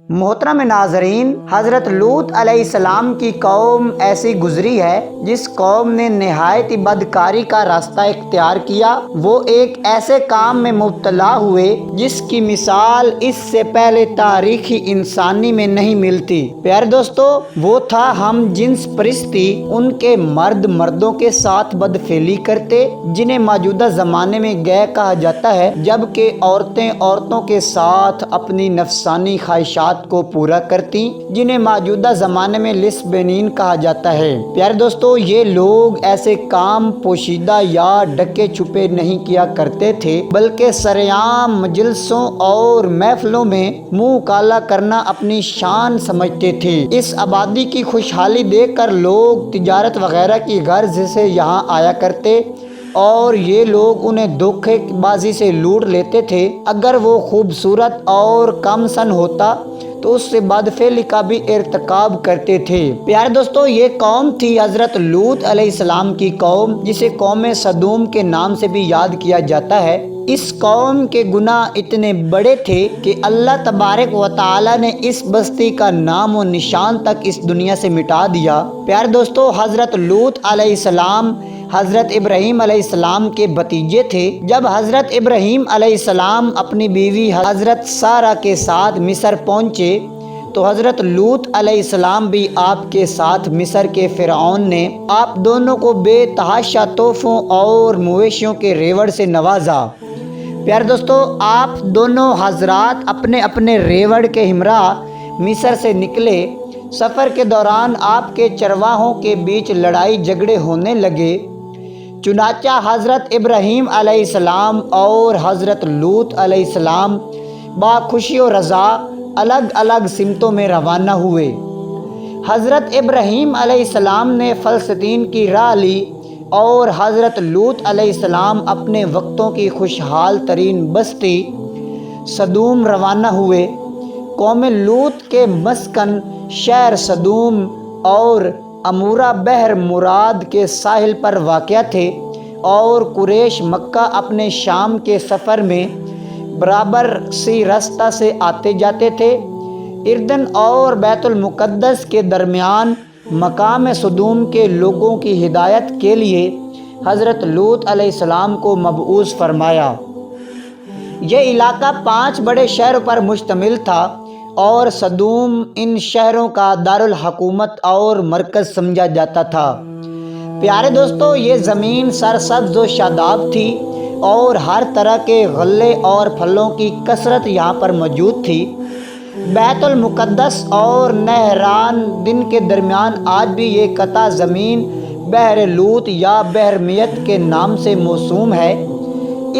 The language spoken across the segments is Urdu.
محترم ناظرین، حضرت لوط علیہ السلام کی قوم ایسی گزری ہے جس قوم نے نہایت بدکاری کا راستہ اختیار کیا۔ وہ ایک ایسے کام میں مبتلا ہوئے جس کی مثال اس سے پہلے تاریخی انسانی میں نہیں ملتی۔ پیارے دوستو، وہ تھا ہم جنس پرستی۔ ان کے مرد مردوں کے ساتھ بدفعلی کرتے، جنہیں موجودہ زمانے میں گے کہا جاتا ہے، جبکہ عورتیں عورتوں کے ساتھ اپنی نفسانی خواہشات کو پورا کرتی، جنہیں موجودہ زمانے میں لیسبینین کہا جاتا ہے۔ پیارے دوستو، یہ لوگ ایسے کام پوشیدہ یا ڈکے چھپے نہیں کیا کرتے تھے، بلکہ سرعام مجلسوں اور محفلوں میں منہ کالا کرنا اپنی شان سمجھتے تھے۔ اس آبادی کی خوشحالی دیکھ کر لوگ تجارت وغیرہ کی غرض سے یہاں آیا کرتے اور یہ لوگ انہیں دھوکے بازی سے لوٹ لیتے تھے۔ اگر وہ خوبصورت اور کم سن ہوتا تو اس سے بدفعلی کا بھی ارتکاب کرتے تھے۔ پیارے دوستو، یہ قوم تھی حضرت لوط علیہ السلام کی قوم، جسے قوم سدوم کے نام سے بھی یاد کیا جاتا ہے۔ اس قوم کے گناہ اتنے بڑے تھے کہ اللہ تبارک و تعالی نے اس بستی کا نام و نشان تک اس دنیا سے مٹا دیا۔ پیارے دوستو، حضرت لوط علیہ السلام حضرت ابراہیم علیہ السلام کے بھتیجے تھے۔ جب حضرت ابراہیم علیہ السلام اپنی بیوی حضرت سارہ کے ساتھ مصر پہنچے تو حضرت لوط علیہ السلام بھی آپ کے ساتھ مصر کے فرعون نے آپ دونوں کو بے تحاشا تحفوں اور مویشیوں کے ریوڑ سے نوازا۔ پیارے دوستو، آپ دونوں حضرات اپنے اپنے ریوڑ کے ہمراہ مصر سے نکلے۔ سفر کے دوران آپ کے چرواہوں کے بیچ لڑائی جھگڑے ہونے لگے۔ چنانچہ حضرت ابراہیم علیہ السلام اور حضرت لوط علیہ السلام باخوشی و رضا الگ الگ سمتوں میں روانہ ہوئے۔ حضرت ابراہیم علیہ السلام نے فلسطین کی راہ لی اور حضرت لوط علیہ السلام اپنے وقتوں کی خوشحال ترین بستی سدوم روانہ ہوئے۔ قوم لوط کے مسکن شہر سدوم اور امورہ بحر مراد کے ساحل پر واقع تھے اور قریش مکہ اپنے شام کے سفر میں برابر سی راستہ سے آتے جاتے تھے۔ اردن اور بیت المقدس کے درمیان مقام سدوم کے لوگوں کی ہدایت کے لیے حضرت لوط علیہ السلام کو مبعوث فرمایا۔ یہ علاقہ 5 بڑے شہروں پر مشتمل تھا اور سدوم ان شہروں کا دارالحکومت اور مرکز سمجھا جاتا تھا۔ پیارے دوستو، یہ زمین سرسبز و شاداب تھی اور ہر طرح کے غلے اور پھلوں کی کثرت یہاں پر موجود تھی۔ بیت المقدس اور نہران دن کے درمیان آج بھی یہ قطع زمین بحر لوط یا بحر میت کے نام سے موسوم ہے۔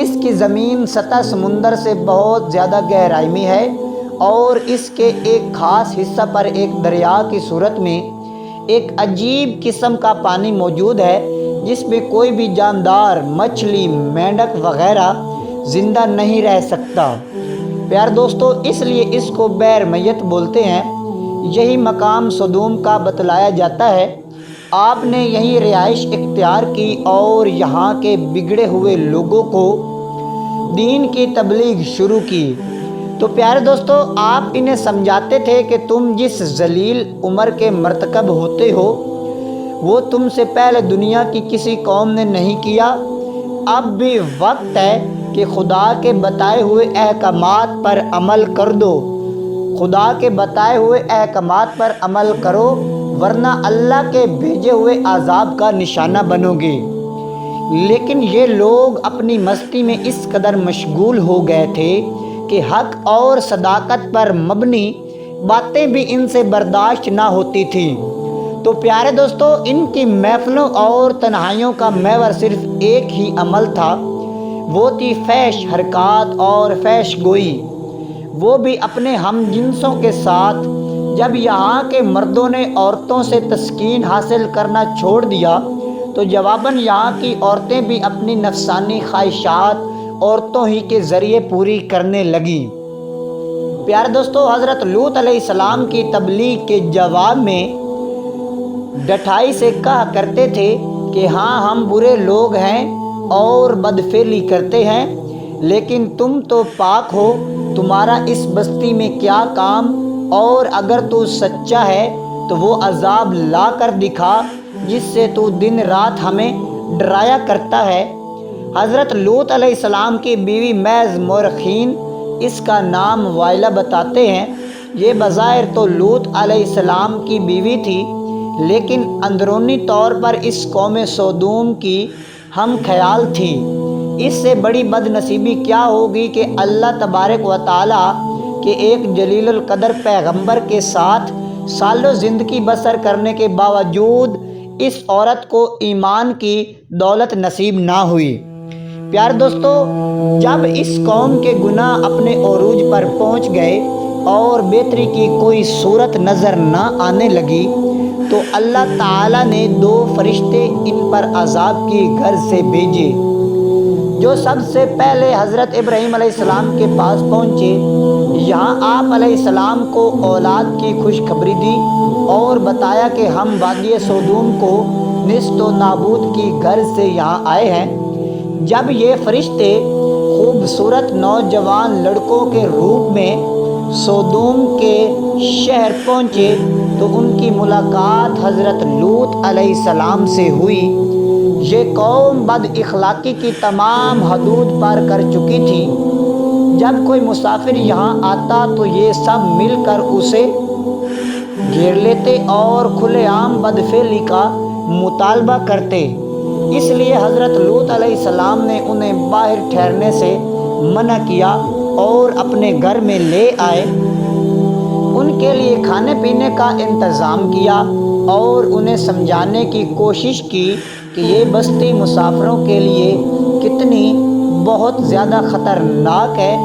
اس کی زمین سطح سمندر سے بہت زیادہ گہرائی میں ہے اور اس کے ایک خاص حصہ پر ایک دریا کی صورت میں ایک عجیب قسم کا پانی موجود ہے جس میں کوئی بھی جاندار، مچھلی، مینڈک وغیرہ زندہ نہیں رہ سکتا۔ پیارے دوستو، اس لیے اس کو بحر میت بولتے ہیں۔ یہی مقام سدوم کا بتلایا جاتا ہے۔ آپ نے یہیں رہائش اختیار کی اور یہاں کے بگڑے ہوئے لوگوں کو دین کی تبلیغ شروع کی۔ تو پیارے دوستو، آپ انہیں سمجھاتے تھے کہ تم جس ذلیل عمر کے مرتکب ہوتے ہو وہ تم سے پہلے دنیا کی کسی قوم نے نہیں کیا۔ اب بھی وقت ہے کہ خدا کے بتائے ہوئے احکامات پر عمل کر دو۔ خدا کے بتائے ہوئے احکامات پر عمل کرو، ورنہ اللہ کے بھیجے ہوئے عذاب کا نشانہ بنو گے۔ لیکن یہ لوگ اپنی مستی میں اس قدر مشغول ہو گئے تھے کہ حق اور صداقت پر مبنی باتیں بھی ان سے برداشت نہ ہوتی تھیں۔ تو پیارے دوستو، ان کی محفلوں اور تنہائیوں کا محور صرف ایک ہی عمل تھا، وہ تھی فحش حرکات اور فحش گوئی۔ وہ بھی اپنے ہم جنسوں کے ساتھ۔ جب یہاں کے مردوں نے عورتوں سے تسکین حاصل کرنا چھوڑ دیا تو جواباً یہاں کی عورتیں بھی اپنی نفسانی خواہشات عورتوں ہی کے ذریعے پوری کرنے لگیں۔ پیارے دوستو، حضرت لوط علیہ السلام کی تبلیغ کے جواب میں ڈٹائی سے کہا کرتے تھے کہ ہاں، ہم برے لوگ ہیں اور بدفعلی کرتے ہیں، لیکن تم تو پاک ہو، تمہارا اس بستی میں کیا کام؟ اور اگر تو سچا ہے تو وہ عذاب لا کر دکھا جس سے تو دن رات ہمیں ڈرایا کرتا ہے۔ حضرت لوط علیہ السلام کی بیوی محض مورخین اس کا نام وائلہ بتاتے ہیں۔ یہ بظاہر تو لوط علیہ السلام کی بیوی تھی، لیکن اندرونی طور پر اس قوم سودوم کی ہم خیال تھی۔ اس سے بڑی بد نصیبی کیا ہوگی کہ اللہ تبارک و تعالیٰ کے ایک جلیل القدر پیغمبر کے ساتھ سالوں زندگی بسر کرنے کے باوجود اس عورت کو ایمان کی دولت نصیب نہ ہوئی۔ پیارے دوستو، جب اس قوم کے گناہ اپنے عروج پر پہنچ گئے اور بہتری کی کوئی صورت نظر نہ آنے لگی تو اللہ تعالیٰ نے 2 فرشتے ان پر عذاب کی غرض سے بھیجے، جو سب سے پہلے حضرت ابراہیم علیہ السلام کے پاس پہنچے۔ یہاں آپ علیہ السلام کو اولاد کی خوشخبری دی اور بتایا کہ ہم وادی سودوم کو نیست و نابود کی غرض سے یہاں آئے ہیں۔ جب یہ فرشتے خوبصورت نوجوان لڑکوں کے روپ میں سودوم کے شہر پہنچے تو ان کی ملاقات حضرت لوط علیہ السلام سے ہوئی۔ یہ قوم بد اخلاقی کی تمام حدود پار کر چکی تھی۔ جب کوئی مسافر یہاں آتا تو یہ سب مل کر اسے گھیر لیتے اور کھلے عام بدفعلی کا مطالبہ کرتے۔ اس لیے حضرت لوط علیہ السلام نے انہیں باہر ٹھہرنے سے منع کیا اور اپنے گھر میں لے آئے، ان کے لیے کھانے پینے کا انتظام کیا اور انہیں سمجھانے کی کوشش کی کہ یہ بستی مسافروں کے لیے کتنی بہت زیادہ خطرناک ہے۔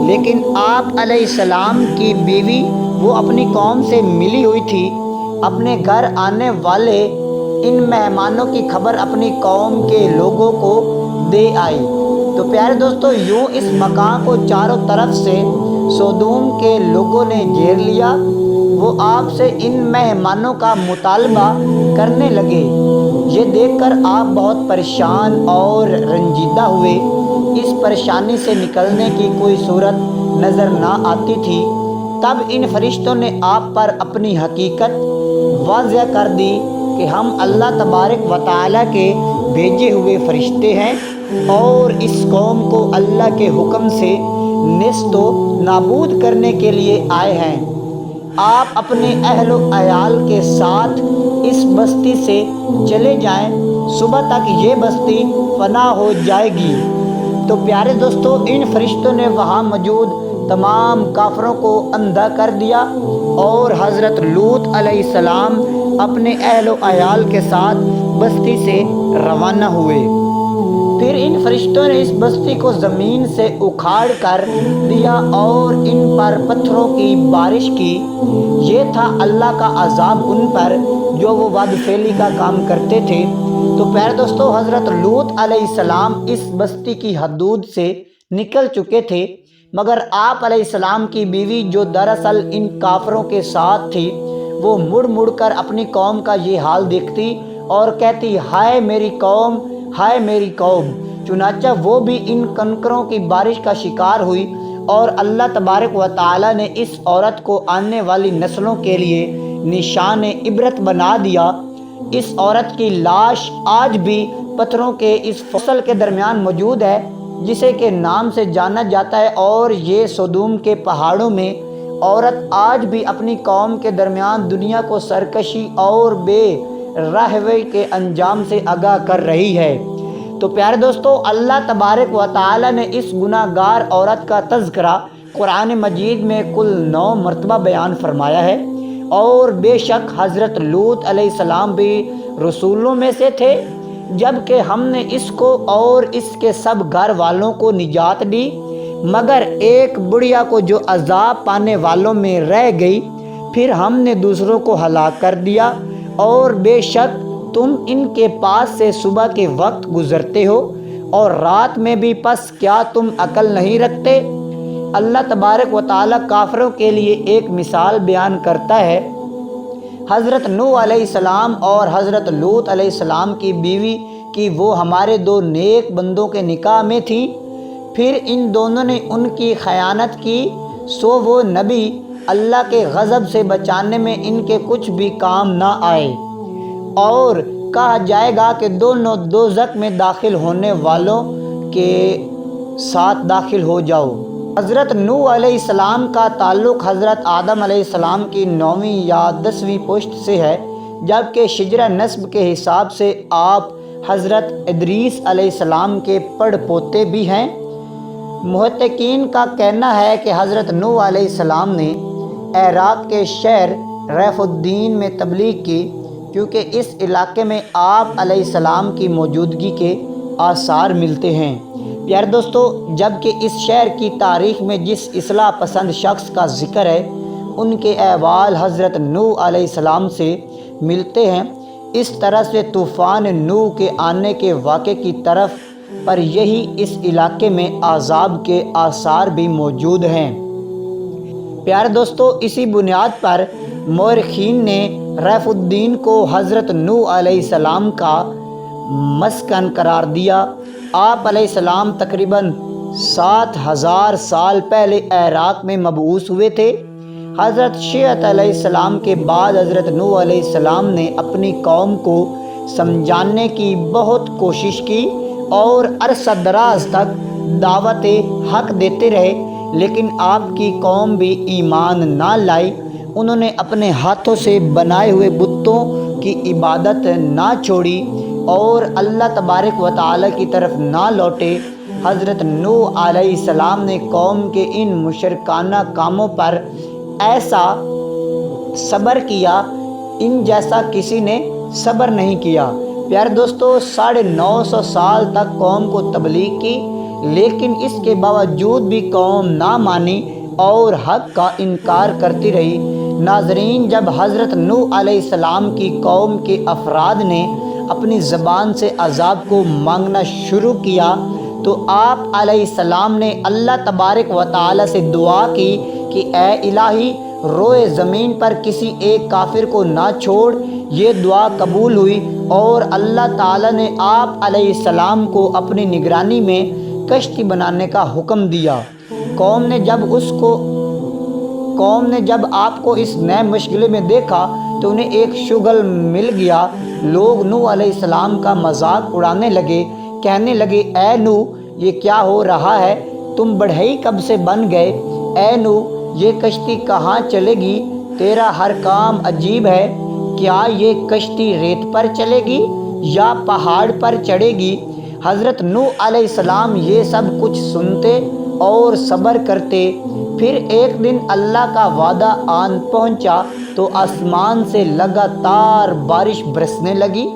لیکن آپ علیہ السلام کی بیوی وہ اپنی قوم سے ملی ہوئی تھی، اپنے گھر آنے والے ان مہمانوں کی خبر اپنی قوم کے لوگوں کو دے آئی۔ تو پیارے دوستو، یوں اس مکان کو چاروں طرف سے سودوم کے لوگوں نے گھیر لیا۔ وہ آپ سے ان مہمانوں کا مطالبہ کرنے لگے۔ یہ دیکھ کر آپ بہت پریشان اور رنجیدہ ہوئے۔ اس پریشانی سے نکلنے کی کوئی صورت نظر نہ آتی تھی۔ تب ان فرشتوں نے آپ پر اپنی حقیقت واضح کر دی کہ ہم اللہ تبارک و تعالیٰ کے بھیجے ہوئے فرشتے ہیں اور اس قوم کو اللہ کے حکم سے نیست و نابود کرنے کے لیے آئے ہیں۔ آپ اپنے اہل و عیال کے ساتھ اس بستی سے چلے جائیں، صبح تک یہ بستی فنا ہو جائے گی۔ تو پیارے دوستو، ان فرشتوں نے وہاں موجود تمام کافروں کو اندھا کر دیا اور حضرت لوط علیہ السلام اپنے اہل و عیال کے ساتھ بستی سے روانہ ہوئے۔ پھر ان فرشتوں نے اس بستی کو زمین سے اکھاڑ کر دیا اور ان پر پتھروں کی بارش کی۔ یہ تھا اللہ کا عذاب ان پر جو وہ بدفعلی کا کام کرتے تھے۔ تو پیارے دوستو، حضرت لوط علیہ السلام اس بستی کی حدود سے نکل چکے تھے، مگر آپ علیہ السلام کی بیوی جو دراصل ان کافروں کے ساتھ تھی، وہ مڑ مڑ کر اپنی قوم کا یہ حال دیکھتی اور کہتی، ہائے میری قوم، ہائے میری قوم۔ چنانچہ وہ بھی ان کنکروں کی بارش کا شکار ہوئی اور اللہ تبارک و تعالیٰ نے اس عورت کو آنے والی نسلوں کے لیے نشان عبرت بنا دیا۔ اس عورت کی لاش آج بھی پتھروں کے اس فصل کے درمیان موجود ہے جسے کہ نام سے جانا جاتا ہے، اور یہ سودوم کے پہاڑوں میں عورت آج بھی اپنی قوم کے درمیان دنیا کو سرکشی اور بے رحمی کے انجام سے آگاہ کر رہی ہے۔ تو پیارے دوستو، اللہ تبارک و تعالیٰ نے اس گناہ گار عورت کا تذکرہ قرآن مجید میں کل 9 مرتبہ بیان فرمایا ہے، اور بے شک حضرت لوط علیہ السلام بھی رسولوں میں سے تھے، جبکہ ہم نے اس کو اور اس کے سب گھر والوں کو نجات دی، مگر ایک بڑھیا کو جو عذاب پانے والوں میں رہ گئی، پھر ہم نے دوسروں کو ہلاک کر دیا۔ اور بے شک تم ان کے پاس سے صبح کے وقت گزرتے ہو اور رات میں بھی، پس کیا تم عقل نہیں رکھتے؟ اللہ تبارک و تعالیٰ کافروں کے لیے ایک مثال بیان کرتا ہے۔ حضرت نوح علیہ السلام اور حضرت لوط علیہ السلام کی بیوی کی وہ ہمارے 2 نیک بندوں کے نکاح میں تھی، پھر ان دونوں نے ان کی خیانت کی، سو وہ نبی اللہ کے غضب سے بچانے میں ان کے کچھ بھی کام نہ آئے، اور کہا جائے گا کہ دونوں دوزخ میں داخل ہونے والوں کے ساتھ داخل ہو جاؤ۔ حضرت نوح علیہ السلام کا تعلق حضرت آدم علیہ السلام کی 9ویں یا 10ویں پشت سے ہے، جبکہ شجرہ نسب کے حساب سے آپ حضرت ادریس علیہ السلام کے پڑ پوتے بھی ہیں۔ محققین کا کہنا ہے کہ حضرت نوح علیہ السلام نے عراق کے شہر ریف الدین میں تبلیغ کی، کیونکہ اس علاقے میں آپ علیہ السلام کی موجودگی کے آثار ملتے ہیں۔ پیارے دوستو، جبکہ اس شہر کی تاریخ میں جس اصلاح پسند شخص کا ذکر ہے، ان کے احوال حضرت نوح علیہ السلام سے ملتے ہیں، اس طرح سے طوفان نوح کے آنے کے واقعے کی طرف پر یہی اس علاقے میں عذاب کے آثار بھی موجود ہیں۔ پیارے دوستو، اسی بنیاد پر مورخین نے ریف الدین کو حضرت نوح علیہ السلام کا مسکن قرار دیا۔ آپ علیہ السلام تقریباً 7000 سال پہلے عراق میں مبعوث ہوئے تھے۔ حضرت شیعت علیہ السلام کے بعد حضرت نوح علیہ السلام نے اپنی قوم کو سمجھانے کی بہت کوشش کی اور عرصہ دراز تک دعوت حق دیتے رہے، لیکن آپ کی قوم بھی ایمان نہ لائی۔ انہوں نے اپنے ہاتھوں سے بنائے ہوئے بتوں کی عبادت نہ چھوڑی اور اللہ تبارک و تعالیٰ کی طرف نہ لوٹے۔ حضرت نوح علیہ السلام نے قوم کے ان مشرکانہ کاموں پر ایسا صبر کیا، ان جیسا کسی نے صبر نہیں کیا۔ پیارے دوستو، 950 سال تک قوم کو تبلیغ کی، لیکن اس کے باوجود بھی قوم نہ مانی اور حق کا انکار کرتی رہی۔ ناظرین، جب حضرت نوح علیہ السلام کی قوم کے افراد نے اپنی زبان سے عذاب کو مانگنا شروع کیا تو آپ علیہ السلام نے اللہ تبارک و تعالیٰ سے دعا کی کہ اے الہی، روئے زمین پر کسی ایک کافر کو نہ چھوڑ۔ یہ دعا قبول ہوئی اور اللہ تعالیٰ نے آپ علیہ السلام کو اپنی نگرانی میں کشتی بنانے کا حکم دیا۔ قوم نے جب آپ کو اس نئے مشغلے میں دیکھا تو انہیں ایک شغل مل گیا۔ لوگ نوح علیہ السلام کا مذاق اڑانے لگے، کہنے لگے، اے نوح، یہ کیا ہو رہا ہے؟ تم بڑھئی کب سے بن گئے؟ اے نوح، یہ کشتی کہاں چلے گی؟ تیرا ہر کام عجیب ہے۔ کیا یہ کشتی ریت پر چلے گی یا پہاڑ پر چڑھے گی؟ حضرت نوح علیہ السلام یہ سب کچھ سنتے اور صبر کرتے۔ پھر ایک دن اللہ کا وعدہ آن پہنچا تو آسمان سے لگاتار بارش برسنے لگی،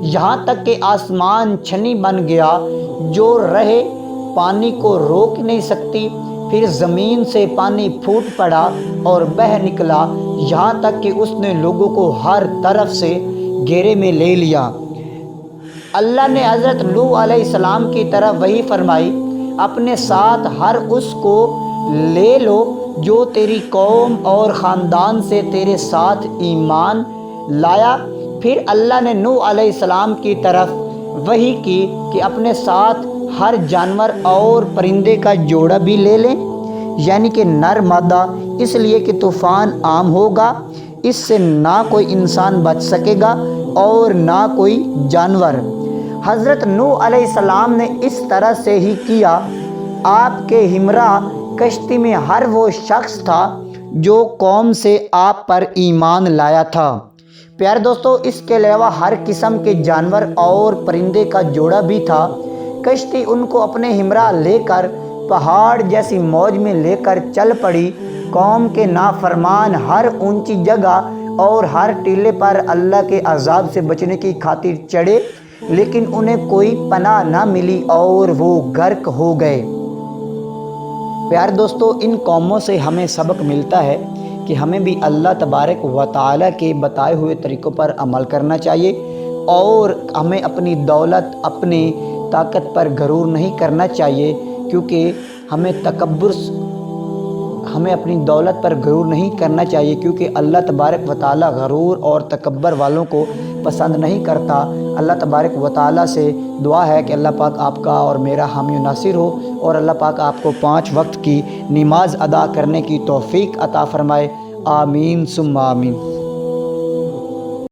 یہاں تک کہ آسمان چھنی بن گیا جو رہے پانی کو روک نہیں سکتی۔ پھر زمین سے پانی پھوٹ پڑا اور بہہ نکلا، یہاں تک کہ اس نے لوگوں کو ہر طرف سے گھیرے میں لے لیا۔ اللہ نے حضرت نوح علیہ السلام کی طرف وحی فرمائی، اپنے ساتھ ہر اس کو لے لو جو تیری قوم اور خاندان سے تیرے ساتھ ایمان لایا۔ پھر اللہ نے نوح علیہ السلام کی طرف وحی کی کہ اپنے ساتھ ہر جانور اور پرندے کا جوڑا بھی لے لیں، یعنی کہ نر مادہ، اس لیے کہ طوفان عام ہوگا، اس سے نہ کوئی انسان بچ سکے گا اور نہ کوئی جانور۔ حضرت نوح علیہ السلام نے اس طرح سے ہی کیا۔ آپ کے ہمراہ کشتی میں ہر وہ شخص تھا جو قوم سے آپ پر ایمان لایا تھا۔ پیارے دوستو، اس کے علاوہ ہر قسم کے جانور اور پرندے کا جوڑا بھی تھا۔ کشتی ان کو اپنے ہمراہ لے کر پہاڑ جیسی موج میں لے کر چل پڑی۔ قوم کے نافرمان ہر اونچی جگہ اور ہر ٹیلے پر اللہ کے عذاب سے بچنے کی خاطر چڑھے، لیکن انہیں کوئی پناہ نہ ملی اور وہ غرق ہو گئے۔ پیارے دوستو، ان قوموں سے ہمیں سبق ملتا ہے کہ ہمیں بھی اللہ تبارک و تعالیٰ کے بتائے ہوئے طریقوں پر عمل کرنا چاہیے اور ہمیں اپنی دولت، اپنی طاقت پر غرور نہیں کرنا چاہیے، کیونکہ ہمیں اپنی دولت پر غرور نہیں کرنا چاہیے، کیونکہ اللہ تبارک و تعالیٰ غرور اور تکبر والوں کو پسند نہیں کرتا۔ اللہ تبارک و تعالیٰ سے دعا ہے کہ اللہ پاک آپ کا اور میرا حامی و ناصر ہو، اور اللہ پاک آپ کو 5 وقت کی نماز ادا کرنے کی توفیق عطا فرمائے۔ آمین ثم آمین۔